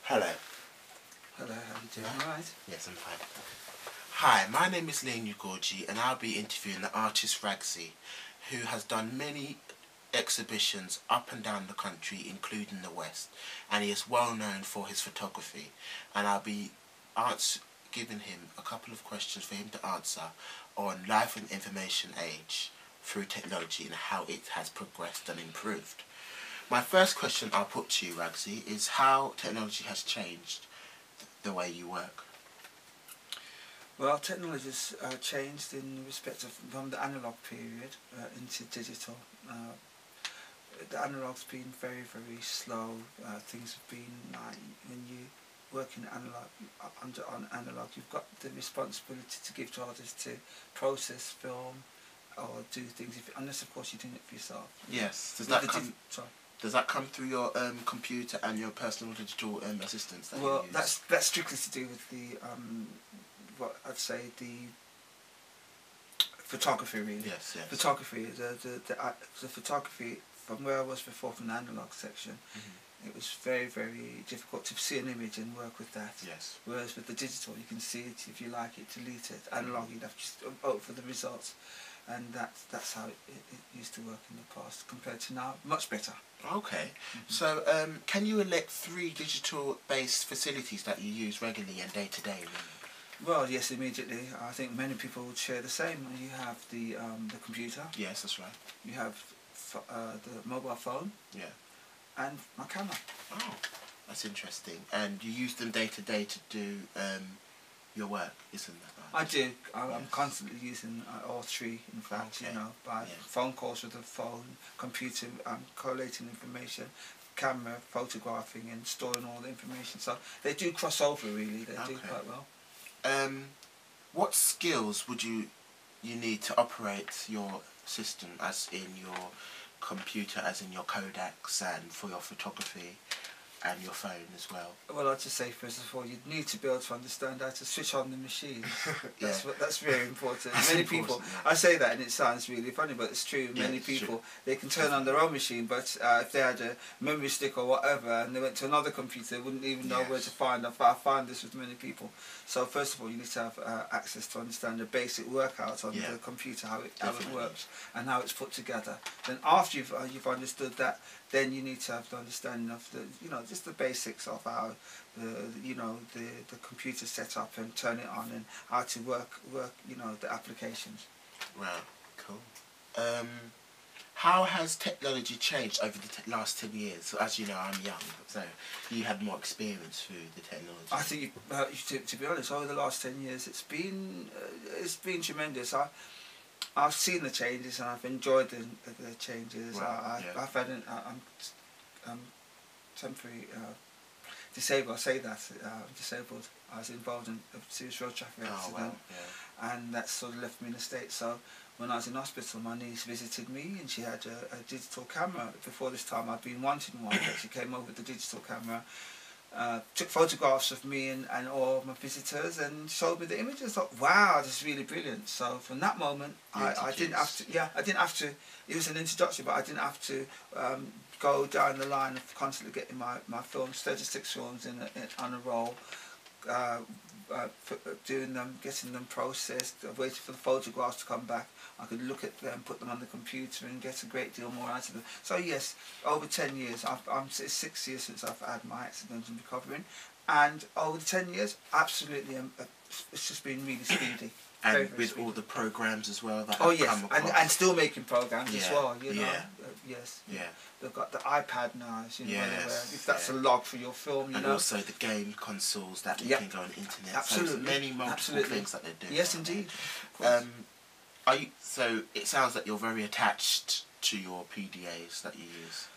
Hello. Hello, how are you doing? All right? Yes, I'm fine. Hi, my name is Lane Ugorji and I'll be interviewing the artist Raggszie, who has done many exhibitions up and down the country, including the West, and he is well known for his photography, and I'll be giving him a couple of questions for him to answer on life and information age through technology and how it has progressed and improved. My first question I'll put to you, Raggszie, is how technology has changed the way you work. Well, technology has changed in respect of from the analogue period into digital. The analogue's been very, very slow. Things have been like when you work in analog, on analog, you've got the responsibility to give to artists to process film or do things, unless of course you're doing it for yourself. Yes. Does that come through your computer and your personal digital assistants that you use? That's strictly to do with the what I'd say the photography, really. Yes, yes. Photography. The photography from where I was before, from the analogue section, it was very, very difficult to see an image and work with that. Yes. Whereas with the digital, you can see it if you like it, delete it. Analogue, you'd have to just vote for the results. And that's how it used to work in the past compared to now. Much better. Okay. So can you elect 3 digital-based facilities that you use regularly and day-to-day? Well, yes, immediately. I think many people would share the same. You have the computer. Yes, that's right. You have the mobile phone. Yeah. And my camera. Oh, that's interesting. And you use them day-to-day to do your work, isn't that right? I do. I'm constantly using all 3, in fact, okay. You know, by phone calls with the phone, computer, collating information, camera, photographing and storing all the information. So they do cross over, really. They do quite well. What skills would you need to operate your system, as in your computer, as in your Kodaks, and for your photography and your phone as well? Well, I'd just say first of all, you'd need to be able to understand how to switch on the machine. That's very important. Many people, I say that and it sounds really funny, but it's true. Many people, they can turn on their own machine, but if they had a memory stick or whatever and they went to another computer, they wouldn't even know where to find. I find this with many people. So first of all, you need to have access to understand the basic workouts on the computer, how it works and how it's put together. Then after you've understood that, then you need to have the understanding of the, just the basics of how the computer set up and turn it on and how to work the applications. Wow, cool. How has technology changed over the last 10 years? So, as you know, I'm young, so you have more experience through the technology. I think, to be honest, over the last 10 years, it's been tremendous. I've seen the changes and I've enjoyed the changes. Wow, I've had I'm temporary disabled. I say that I'm disabled. I was involved in a serious road traffic accident, and that sort of left me in a state. So when I was in hospital, my niece visited me, and she had a digital camera. Before this time, I'd been wanting one, but she came over with the digital camera. Took photographs of me and all my visitors and showed me the images. I thought, wow, this is really brilliant. So from that moment, I didn't have to, it was an introduction, but I didn't have to go down the line of constantly getting my films, 36 films on a roll, doing them, getting them processed, waiting for the photographs to come back. I could look at them, put them on the computer and get a great deal more out of them. So yes, over 10 years, it's 6 years since I've had my accident and recovering, and over the 10 years, absolutely, it's just been really speedy. And very, very with speedy. all the programs as well that have come across. And still making programs as well, yes. They've got the iPad now, if that's a log for your film, and also the game consoles that you can go on the internet. Absolutely. So many multiple things that they do. Yes, indeed. So it sounds like you're very attached to your PDAs that you use,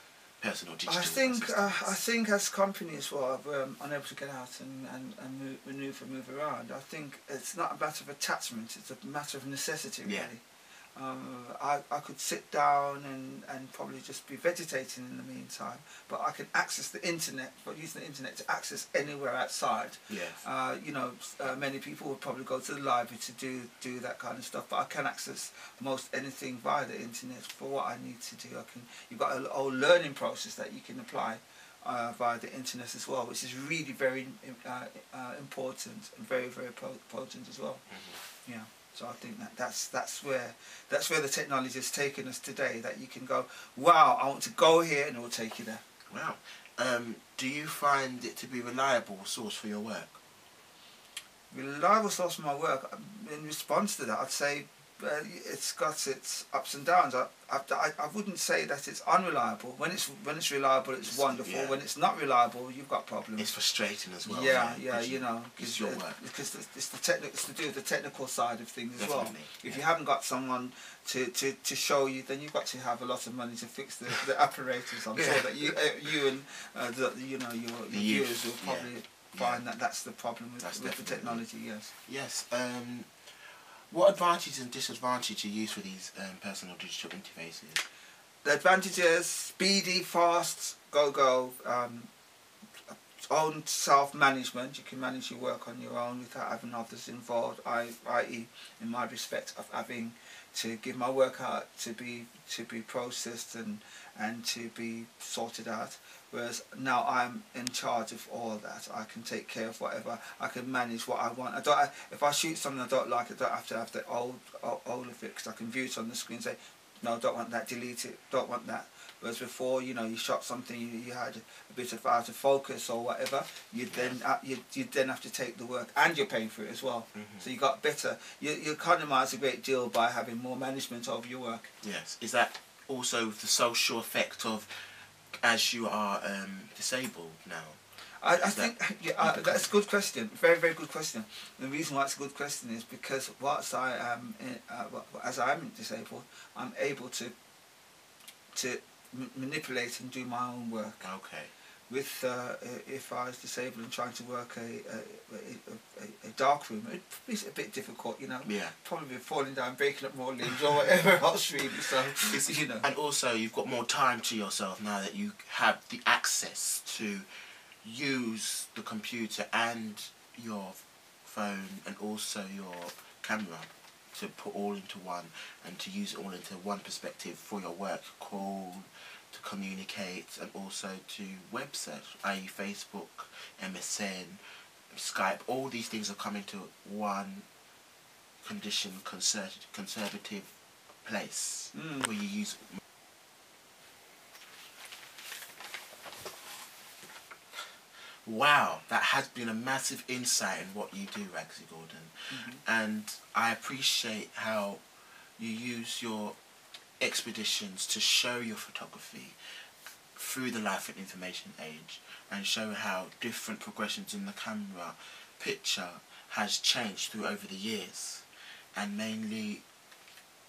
personal digital assistants. I think as companies are unable to get out and move around, I think it's not a matter of attachment, it's a matter of necessity, really. I could sit down and probably just be vegetating in the meantime, but I can access the internet, but using the internet to access anywhere outside. Many people would probably go to the library to do that kind of stuff, but I can access most anything via the internet for what I need to do. You've got a whole learning process that you can apply via the internet as well, which is really very important and very, very potent as well. Mm-hmm. Yeah. So I think that's where the technology has taken us today. That you can go, wow, I want to go here, and it will take you there. Wow. Do you find it to be a reliable source for your work? Reliable source for my work. In response to that, I'd say it's got its ups and downs. I wouldn't say that it's unreliable. When it's reliable, it's wonderful. Yeah. When it's not reliable, you've got problems. It's frustrating as well. Yeah, yeah, you know, it's your work. Because it's to do with the technical side of things as Definitely, well. If you haven't got someone to show you, then you've got to have a lot of money to fix the apparatus. I'm sure that you and your viewers will probably find that that's the problem with the technology. Yes. Yes. What advantages and disadvantages are used for these personal digital interfaces? The advantages: speedy, fast, go, own self-management. You can manage your work on your own without having others involved, i.e. in my respect of having to give my work out to be processed and to be sorted out. Whereas now I'm in charge of all that. I can take care of whatever. I can manage what I want. If I shoot something I don't like, I don't have to have the old of it, because I can view it on the screen and say, no, don't want that, delete it, don't want that. Whereas before, you know, you shot something, you had a bit of out of focus or whatever, you'd then have to take the work, and you're paying for it as well. Mm-hmm. So you got better. You economise a great deal by having more management of your work. Yes. Is that also the social effect of, as you are disabled now? I think that's a good question. Very, very good question. The reason why it's a good question is because whilst I am as I am disabled, I'm able to manipulate and do my own work. Okay. With if I was disabled and trying to work a dark room, it'd be a bit difficult, you know. Yeah. Probably falling down, breaking up more limbs or whatever else, really. So you know. And also, you've got more time to yourself now that you have the access to use the computer and your phone and also your camera to put all into one and to use it all into one perspective for your work, call, to communicate, and also to web search, i.e. Facebook, MSN, Skype. All these things are coming to one conditioned, conservative place where you use. Wow, that has been a massive insight in what you do, Raggszie Gordon. Mm-hmm. And I appreciate how you use your expeditions to show your photography through the life and information age, and show how different progressions in the camera picture has changed through over the years, and mainly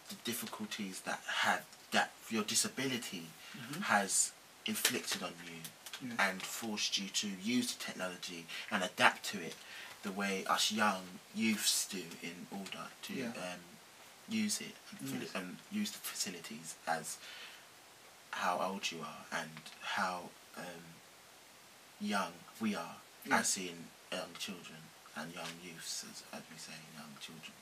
the difficulties that your disability has inflicted on you. And forced you to use the technology and adapt to it the way us young youths do in order to use it and use the facilities as how old you are and how young we are, as in young children and young youths, as we say, young children.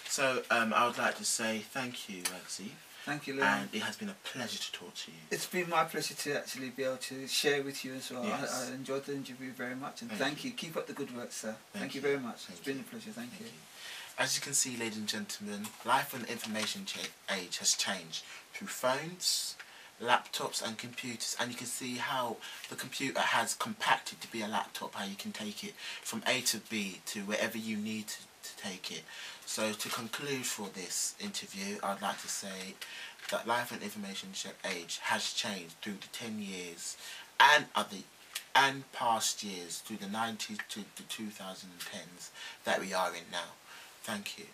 So I would like to say thank you, Raggszie. Thank you, Liam. And it has been a pleasure to talk to you. It's been my pleasure to actually be able to share with you as well. Yes. I enjoyed the interview very much, and thank you. Keep up the good work, sir. Thank you very much. It's been a pleasure. Thank you. As you can see, ladies and gentlemen, life and information age has changed through phones, laptops and computers, and you can see how the computer has compacted to be a laptop, how you can take it from A to B to wherever you need to take it. So to conclude for this interview, I'd like to say that life and information age has changed through the 10 years and past years, through the 90s to the 2010s that we are in now. Thank you.